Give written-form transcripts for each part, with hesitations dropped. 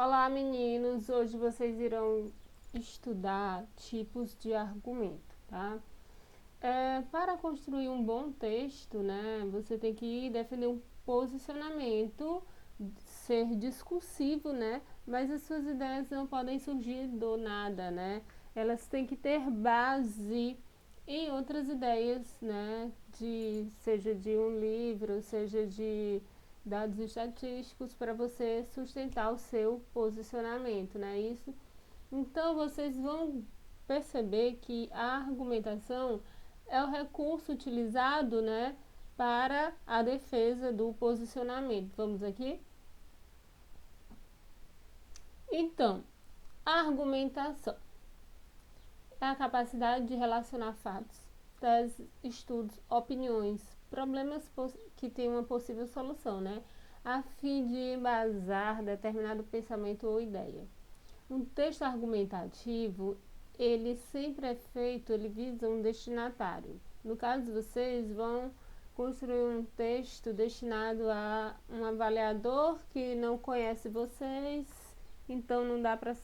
Olá, meninos! Hoje vocês irão estudar tipos de argumento, tá? Para construir um bom texto, né, você tem que defender um posicionamento, ser discursivo, né? Mas as suas ideias não podem surgir do nada, né? Elas têm que ter base em outras ideias, né? Seja de um livro, seja de dados estatísticos para você sustentar o seu posicionamento, né? Isso. Então vocês vão perceber que a argumentação é o recurso utilizado, né, para a defesa do posicionamento. Vamos aqui? Então, a argumentação é a capacidade de relacionar fatos, teses, estudos, opiniões, problemas que têm uma possível solução, né, a fim de embasar determinado pensamento ou ideia. Um texto argumentativo, ele sempre é feito, ele visa um destinatário. No caso, vocês vão construir um texto destinado a um avaliador que não conhece vocês, então não dá para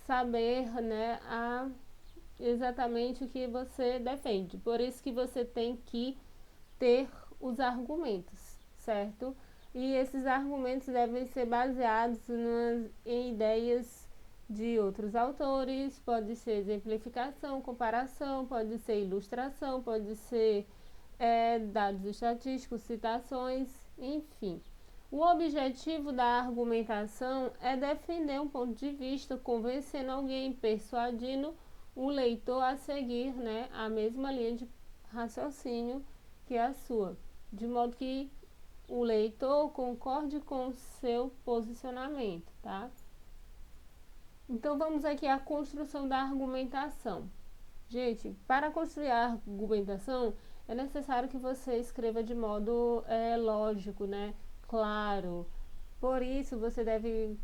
saber, né, exatamente o que você defende. Por isso que você tem que ter os argumentos, certo? E esses argumentos devem ser baseados em ideias de outros autores, pode ser exemplificação, comparação, pode ser ilustração, pode ser dados estatísticos, citações, enfim. O objetivo da argumentação é defender um ponto de vista, convencendo alguém, persuadindo o leitor a seguir, né, a mesma linha de raciocínio que a sua, de modo que o leitor concorde com o seu posicionamento, tá? Então vamos aqui à construção da argumentação. Gente, para construir a argumentação é necessário que você escreva de modo lógico, né? Claro. Por isso você deve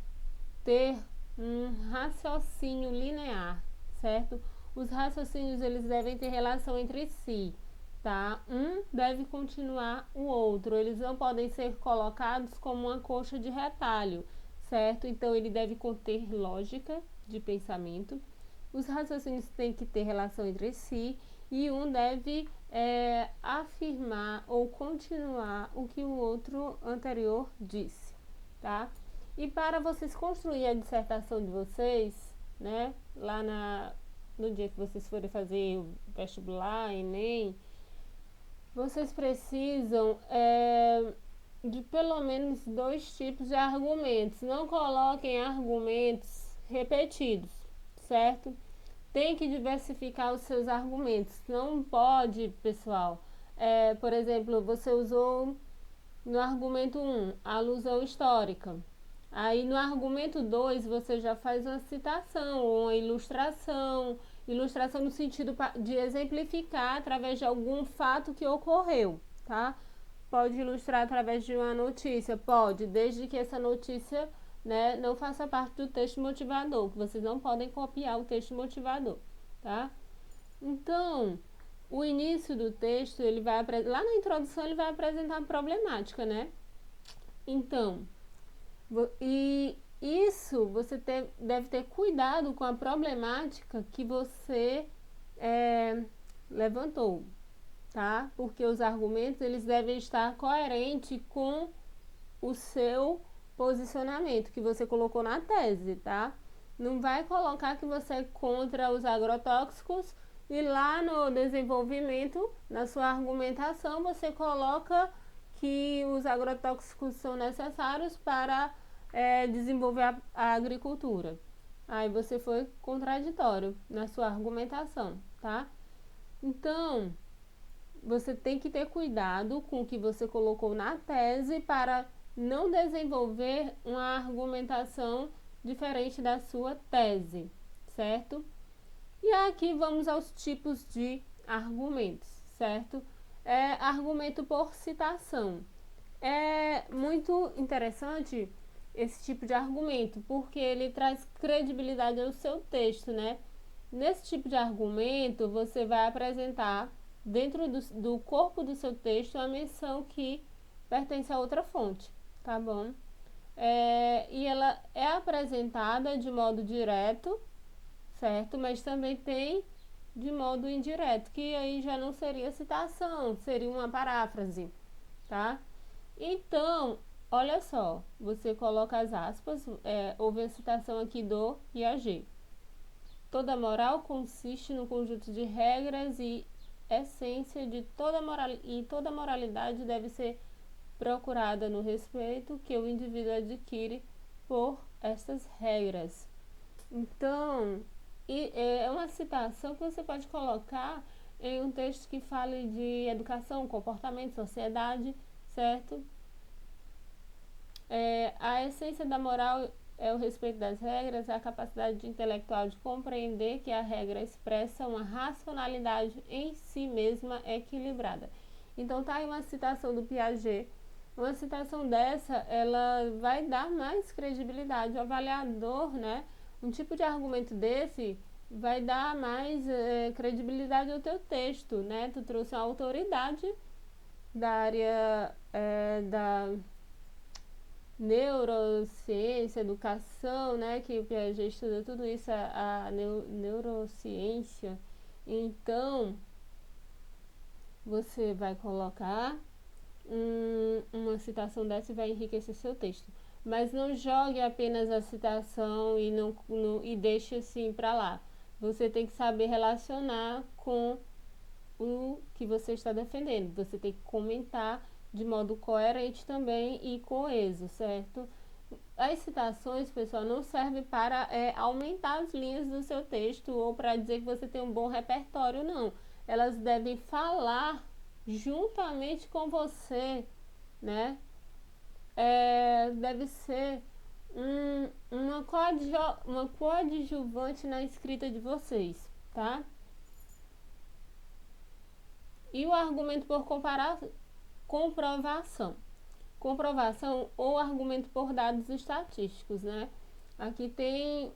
ter um raciocínio linear, certo? Os raciocínios eles devem ter relação entre si, tá? Um deve continuar o outro, eles não podem ser colocados como uma coxa de retalho, certo? Então ele deve conter lógica de pensamento. Os raciocínios têm que ter relação entre si e um deve afirmar ou continuar o que o outro anterior disse, tá? E para vocês construir a dissertação de vocês, né, no dia que vocês forem fazer o vestibular, Enem, vocês precisam de pelo menos 2 tipos de argumentos. Não coloquem argumentos repetidos, certo? Tem que diversificar os seus argumentos. Não pode, pessoal. Por exemplo, você usou no argumento 1 a alusão histórica. Aí no argumento 2 você já faz uma citação ou uma ilustração. Ilustração no sentido de exemplificar através de algum fato que ocorreu, tá? Pode ilustrar através de uma notícia? Pode, desde que essa notícia, né, não faça parte do texto motivador, que vocês não podem copiar o texto motivador, tá? Então, o início do texto, ele vai lá na introdução ele vai apresentar a problemática, né? Então, e isso você deve ter cuidado com a problemática que você levantou, tá? Porque os argumentos eles devem estar coerentes com o seu posicionamento que você colocou na tese, tá? Não vai colocar que você é contra os agrotóxicos e lá no desenvolvimento, na sua argumentação, você coloca que os agrotóxicos são necessários para desenvolver a agricultura. Aí você foi contraditório na sua argumentação, tá? Então, você tem que ter cuidado com o que você colocou na tese para não desenvolver uma argumentação diferente da sua tese, certo? E aqui vamos aos tipos de argumentos, certo? Argumento por citação. É muito interessante esse tipo de argumento, porque ele traz credibilidade ao seu texto, né? Nesse tipo de argumento, você vai apresentar, dentro do corpo do seu texto, a menção que pertence a outra fonte, tá bom? E ela é apresentada de modo direto, certo? Mas também tem de modo indireto, que aí já não seria citação, seria uma paráfrase, tá? Então, olha só, você coloca as aspas, houve a citação aqui do Piaget. Toda moral consiste no conjunto de regras e essência de toda moral, e toda moralidade deve ser procurada no respeito que o indivíduo adquire por estas regras. Então, é uma citação que você pode colocar em um texto que fale de educação, comportamento, sociedade, certo? A essência da moral é o respeito das regras, a capacidade intelectual de compreender que a regra expressa uma racionalidade em si mesma equilibrada. Então tá aí uma citação do Piaget. Uma citação dessa, ela vai dar mais credibilidade ao avaliador, né? Um tipo de argumento desse vai dar mais credibilidade ao teu texto, né? Tu trouxe uma autoridade da área da neurociência, educação, né, que o Piaget estuda tudo isso, a neurociência. Então, você vai colocar uma citação dessa e vai enriquecer seu texto. Mas não jogue apenas a citação e deixe assim para lá. Você tem que saber relacionar com o que você está defendendo. Você tem que comentar de modo coerente também e coeso, certo? As citações, pessoal, não servem para aumentar as linhas do seu texto ou para dizer que você tem um bom repertório, não. Elas devem falar juntamente com você, né? Deve ser uma coadjuvante na escrita de vocês, tá? E o argumento por comprovação. Comprovação ou argumento por dados estatísticos, né? Aqui tem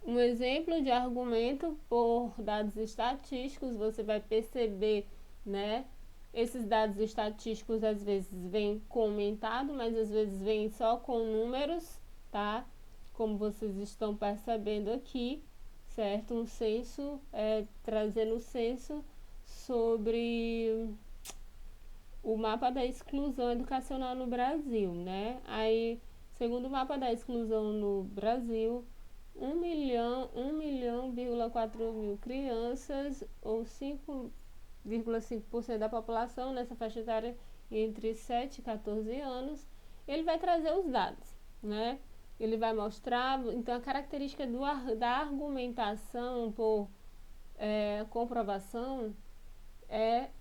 um exemplo de argumento por dados estatísticos. Você vai perceber, né? Esses dados estatísticos às vezes vêm comentado, mas às vezes vêm só com números, tá? Como vocês estão percebendo aqui, certo? Um censo, trazendo o censo sobre o mapa da exclusão educacional no Brasil, né? Aí, segundo o mapa da exclusão no Brasil, 1,4 milhão crianças, ou 5,5% da população nessa faixa etária entre 7 e 14 anos, ele vai trazer os dados, né? Ele vai mostrar, então a característica da argumentação por comprovação é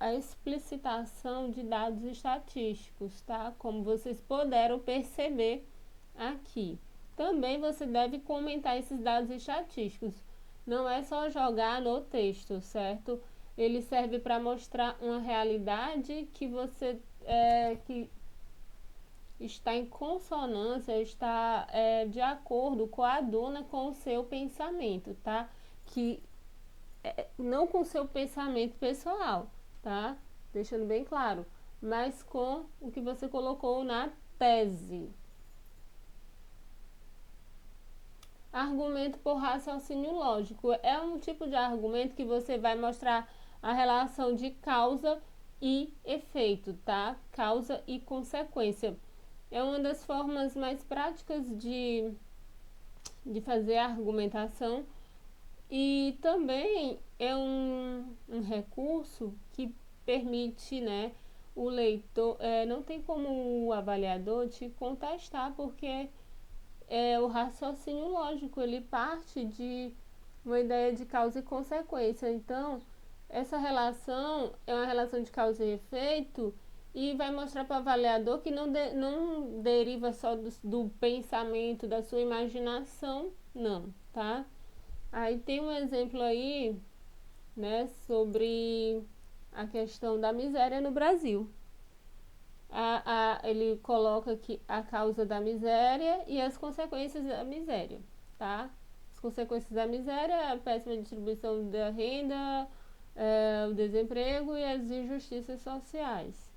a explicitação de dados estatísticos, tá? Como vocês puderam perceber aqui. Também você deve comentar esses dados estatísticos. Não é só jogar no texto, certo? Ele serve para mostrar uma realidade que você que está em consonância, está de acordo, coaduna com o seu pensamento, tá? Que não com o seu pensamento pessoal, tá? Deixando bem claro, mas com o que você colocou na tese. Argumento por raciocínio lógico é um tipo de argumento que você vai mostrar a relação de causa e efeito, tá? Causa e consequência. É uma das formas mais práticas de fazer a argumentação e também é um recurso que permite, né, o leitor, não tem como o avaliador te contestar, porque o raciocínio lógico, ele parte de uma ideia de causa e consequência. Então, essa relação é uma relação de causa e efeito e vai mostrar para o avaliador que não deriva só do pensamento, da sua imaginação, não, tá? Aí tem um exemplo aí, né, sobre a questão da miséria no Brasil. Ele coloca aqui a causa da miséria e as consequências da miséria, tá? As consequências da miséria é a péssima distribuição da renda, o desemprego e as injustiças sociais.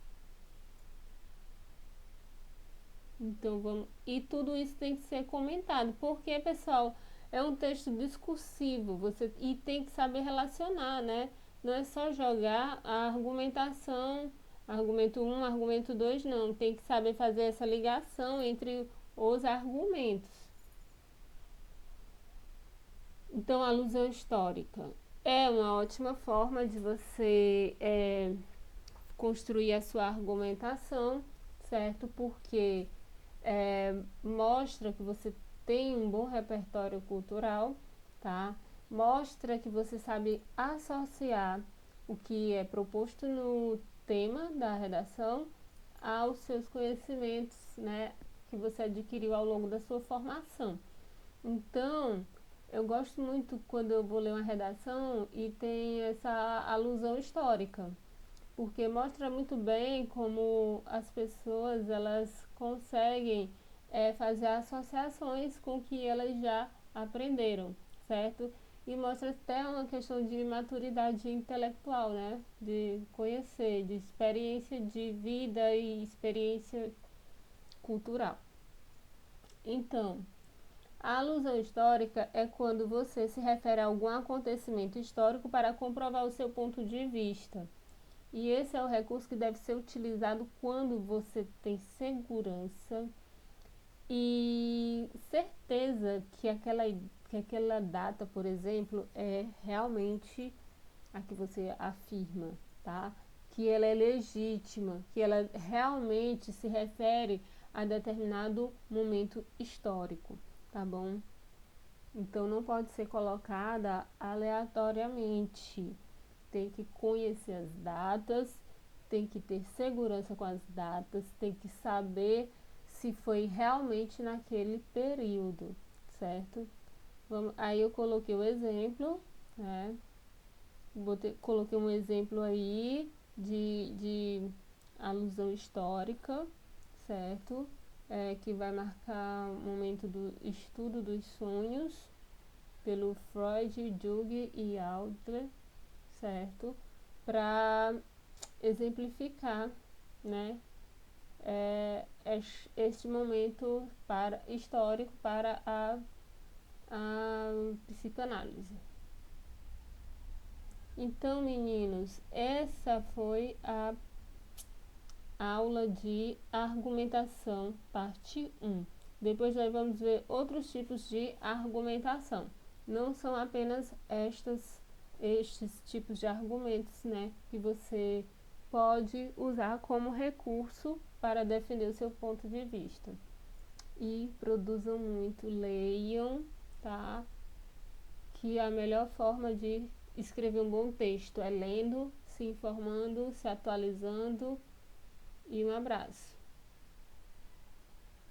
Então vamos. E tudo isso tem que ser comentado, porque, pessoal, é um texto discursivo, você e tem que saber relacionar, né? Não é só jogar a argumentação, argumento um, argumento 2, não. Tem que saber fazer essa ligação entre os argumentos. Então, a alusão histórica é uma ótima forma de você construir a sua argumentação, certo? Porque mostra que você tem um bom repertório cultural, tá? Mostra que você sabe associar o que é proposto no tema da redação aos seus conhecimentos, né, que você adquiriu ao longo da sua formação. Então, eu gosto muito quando eu vou ler uma redação e tem essa alusão histórica, porque mostra muito bem como as pessoas elas conseguem fazer associações com o que elas já aprenderam, certo? E mostra até uma questão de maturidade intelectual, né? De conhecer, de experiência de vida e experiência cultural. Então, a alusão histórica é quando você se refere a algum acontecimento histórico para comprovar o seu ponto de vista. E esse é o recurso que deve ser utilizado quando você tem segurança e certeza que aquela data, por exemplo, é realmente a que você afirma, tá? Que ela é legítima, que ela realmente se refere a determinado momento histórico, tá bom? Então não pode ser colocada aleatoriamente. Tem que conhecer as datas, tem que ter segurança com as datas, tem que saber se foi realmente naquele período, certo? Aí eu coloquei o exemplo, né? Coloquei um exemplo aí de alusão histórica, certo? Que vai marcar o momento do estudo dos sonhos pelo Freud, Jung e Adler, certo? Para exemplificar, né, este momento histórico para a psicanálise. Então, meninos, essa foi a aula de argumentação, parte 1. Depois nós vamos ver outros tipos de argumentação. Não são apenas estes tipos de argumentos, né, que você pode usar como recurso para defender o seu ponto de vista. E produzam muito, leiam, tá? Que a melhor forma de escrever um bom texto é lendo, se informando, se atualizando. E um abraço.